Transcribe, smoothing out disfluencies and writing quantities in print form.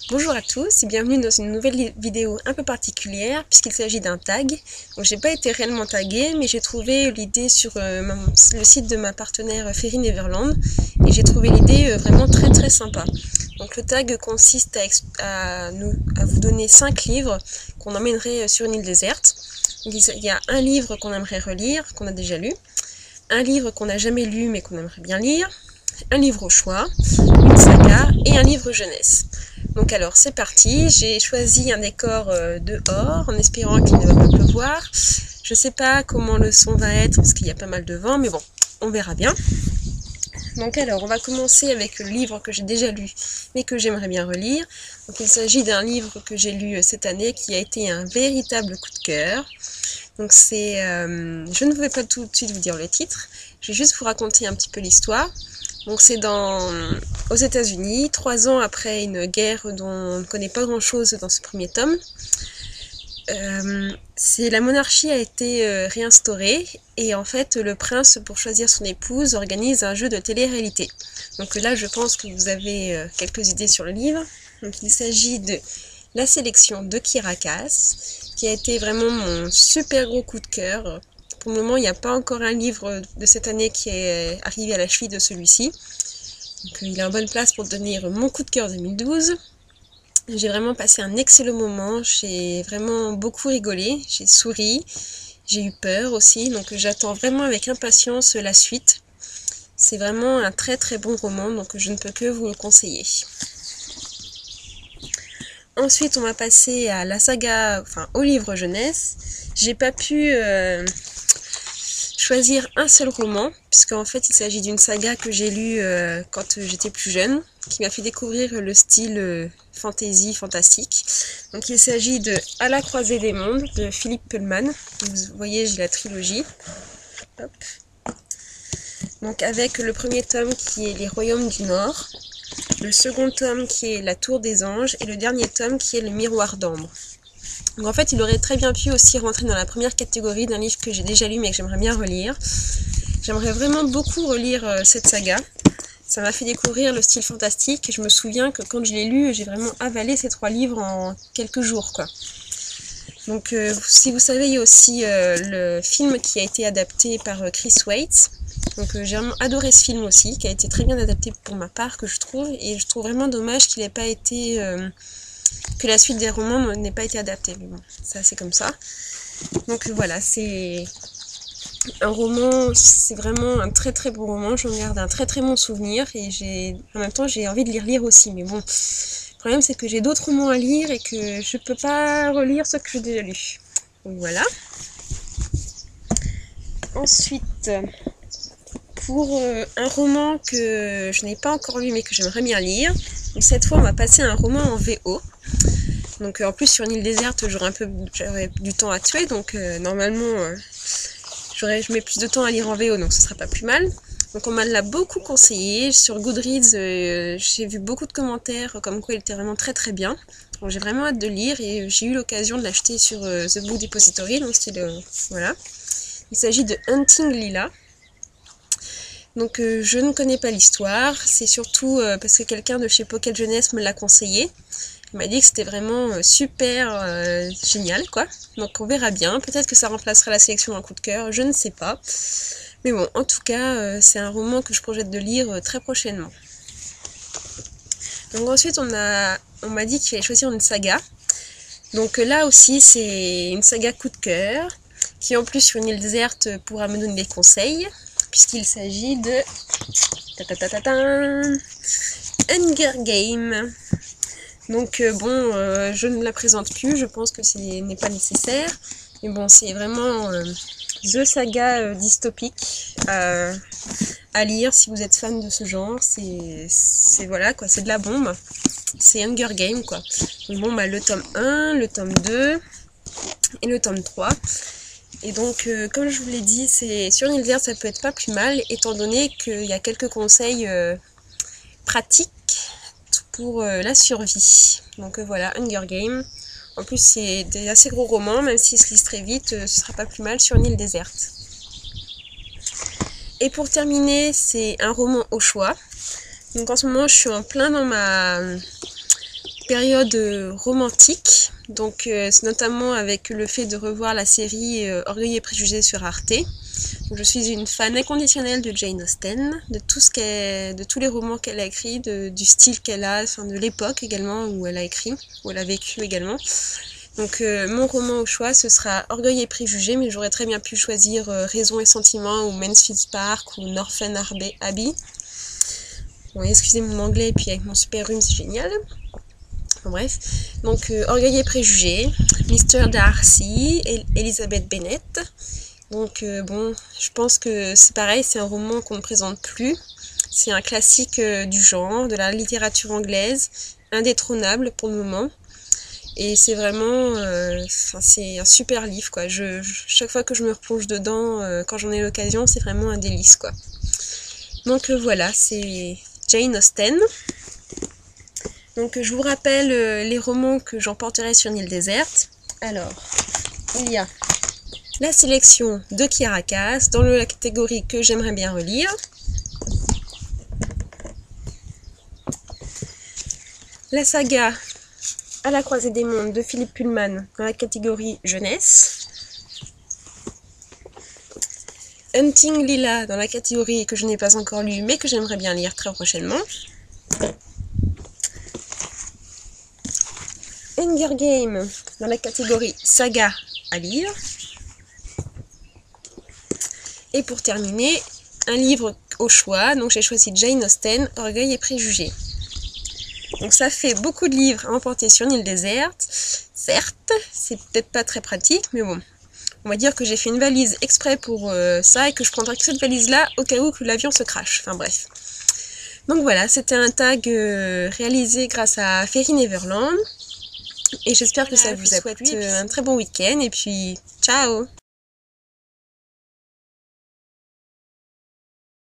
Bonjour à tous et bienvenue dans une nouvelle vidéo un peu particulière puisqu'il s'agit d'un tag. Donc j'ai pas été réellement taguée mais j'ai trouvé l'idée sur le site de ma partenaire Ferry Neverland et j'ai trouvé l'idée vraiment très sympa. Donc le tag consiste à vous donner 5 livres qu'on emmènerait sur une île déserte. Donc, il y a un livre qu'on aimerait relire, qu'on a déjà lu, un livre qu'on n'a jamais lu mais qu'on aimerait bien lire, un livre au choix, une saga et un livre jeunesse. Donc alors c'est parti, j'ai choisi un décor dehors en espérant qu'il ne va pas pleuvoir. Je sais pas comment le son va être parce qu'il y a pas mal de vent, mais bon, on verra bien. Donc alors on va commencer avec le livre que j'ai déjà lu mais que j'aimerais bien relire. Donc il s'agit d'un livre que j'ai lu cette année qui a été un véritable coup de cœur. Donc c'est, je ne vais pas tout de suite vous dire le titre, je vais juste vous raconter un petit peu l'histoire. Donc c'est aux États-Unis, 3 ans après une guerre dont on ne connaît pas grand-chose dans ce premier tome. La monarchie a été réinstaurée et en fait le prince, pour choisir son épouse, organise un jeu de télé-réalité. Donc là je pense que vous avez quelques idées sur le livre. Donc il s'agit de La sélection de Kirakas, qui a été vraiment mon super gros coup de cœur. Pour le moment, il n'y a pas encore un livre de cette année qui est arrivé à la cheville de celui-ci. Donc, il est en bonne place pour devenir mon coup de cœur 2012. J'ai vraiment passé un excellent moment, j'ai vraiment beaucoup rigolé, j'ai souri, j'ai eu peur aussi, donc j'attends vraiment avec impatience la suite. C'est vraiment un très bon roman, donc je ne peux que vous le conseiller. Ensuite, on va passer à la saga, enfin au livre jeunesse. J'ai pas pu choisir un seul roman, puisqu'en fait il s'agit d'une saga que j'ai lue quand j'étais plus jeune, qui m'a fait découvrir le style fantasy, fantastique. Donc il s'agit de À la croisée des mondes de Philippe Pullman. Vous voyez, j'ai la trilogie. Hop. Donc avec le premier tome qui est Les Royaumes du Nord, le second tome qui est La Tour des Anges et le dernier tome qui est Le Miroir d'Ambre. Donc en fait, il aurait très bien pu aussi rentrer dans la première catégorie d'un livre que j'ai déjà lu mais que j'aimerais bien relire. J'aimerais vraiment beaucoup relire cette saga. Ça m'a fait découvrir le style fantastique et je me souviens que quand je l'ai lu, j'ai vraiment avalé ces 3 livres en quelques jours, quoi. Donc si vous savez, il y a aussi le film qui a été adapté par Chris Weitz. Donc j'ai vraiment adoré ce film aussi, qui a été très bien adapté pour ma part, que je trouve, et je trouve vraiment dommage qu'il n'ait pas été... que la suite des romans n'ait pas été adaptée, mais bon, ça c'est comme ça. Donc voilà, c'est un roman, c'est vraiment un très bon roman, j'en garde un très bon souvenir, et en même temps j'ai envie de les relire aussi, mais bon, le problème c'est que j'ai d'autres romans à lire et que je peux pas relire ceux que j'ai déjà lus. Donc voilà. Ensuite, pour un roman que je n'ai pas encore lu mais que j'aimerais bien lire, donc cette fois on va passer à un roman en VO. Donc en plus sur une île déserte j'aurai du temps à tuer, donc normalement je mets plus de temps à lire en VO, donc ce sera pas plus mal. Donc on m'a beaucoup conseillé, sur Goodreads j'ai vu beaucoup de commentaires comme quoi il était vraiment très bien. Donc j'ai vraiment hâte de lire et j'ai eu l'occasion de l'acheter sur The Book Depository, donc voilà. Il s'agit de Hunting Lila. Donc je ne connais pas l'histoire, c'est surtout parce que quelqu'un de chez Pocket Jeunesse me l'a conseillé. Il m'a dit que c'était vraiment super génial, quoi. Donc on verra bien, peut-être que ça remplacera la sélection d'un coup de cœur, je ne sais pas. Mais bon, en tout cas, c'est un roman que je projette de lire très prochainement. Donc ensuite, on m'a dit qu'il fallait choisir une saga. Donc là aussi, c'est une saga coup de cœur, qui en plus sur une île déserte pourra me donner des conseils, puisqu'il s'agit de Hunger Games. Donc bon, je ne la présente plus, je pense que ce n'est pas nécessaire, mais bon, c'est vraiment the saga dystopique à lire si vous êtes fan de ce genre. C'est voilà quoi, c'est de la bombe, c'est Hunger Games quoi. Donc bon, bah le tome 1, le tome 2 et le tome 3. Et donc, comme je vous l'ai dit, c'est sur une île déserte, ça peut être pas plus mal, étant donné qu'il y a quelques conseils pratiques pour la survie. Donc voilà, Hunger Games. En plus, c'est des assez gros romans, même s'ils se lisent très vite, ce sera pas plus mal sur une île déserte. Et pour terminer, c'est un roman au choix. Donc en ce moment, je suis en plein dans période romantique, donc c'est notamment avec le fait de revoir la série Orgueil et Préjugés sur Arte. Donc, je suis une fan inconditionnelle de Jane Austen, de de tous les romans qu'elle a écrits, du style qu'elle a, enfin, de l'époque également où elle a écrit, où elle a vécu également. Donc mon roman au choix, ce sera Orgueil et Préjugés, mais j'aurais très bien pu choisir Raison et Sentiment ou Mansfield Park ou Northanger Abbey. Bon, excusez mon anglais, et puis avec mon super rhume, c'est génial. Bon, bref, donc Orgueil et Préjugés, Mr. Darcy et Elizabeth Bennet. Donc bon, je pense que c'est pareil, c'est un roman qu'on ne présente plus. C'est un classique du genre, de la littérature anglaise, indétrônable pour le moment. Et c'est vraiment, c'est un super livre, quoi. Chaque fois que je me replonge dedans, quand j'en ai l'occasion, c'est vraiment un délice, quoi. Donc voilà, c'est Jane Austen. Donc je vous rappelle les romans que j'emporterai sur une île déserte. Alors, il y a la sélection de Kiera Cass dans la catégorie que j'aimerais bien relire. La saga À la croisée des mondes de Philippe Pullman dans la catégorie jeunesse. Hunting Lila dans la catégorie que je n'ai pas encore lue mais que j'aimerais bien lire très prochainement. Hunger Games dans la catégorie saga à lire. Et pour terminer, un livre au choix, donc j'ai choisi Jane Austen, Orgueil et Préjugés. Donc ça fait beaucoup de livres à emporter sur une île déserte. Certes, c'est peut-être pas très pratique, mais bon. On va dire que j'ai fait une valise exprès pour ça et que je prendrai que cette valise-là au cas où que l'avion se crache. Enfin bref. Donc voilà, c'était un tag réalisé grâce à Ferry Neverland. Et j'espère que ça vous a plu. Un très bon week-end et puis ciao!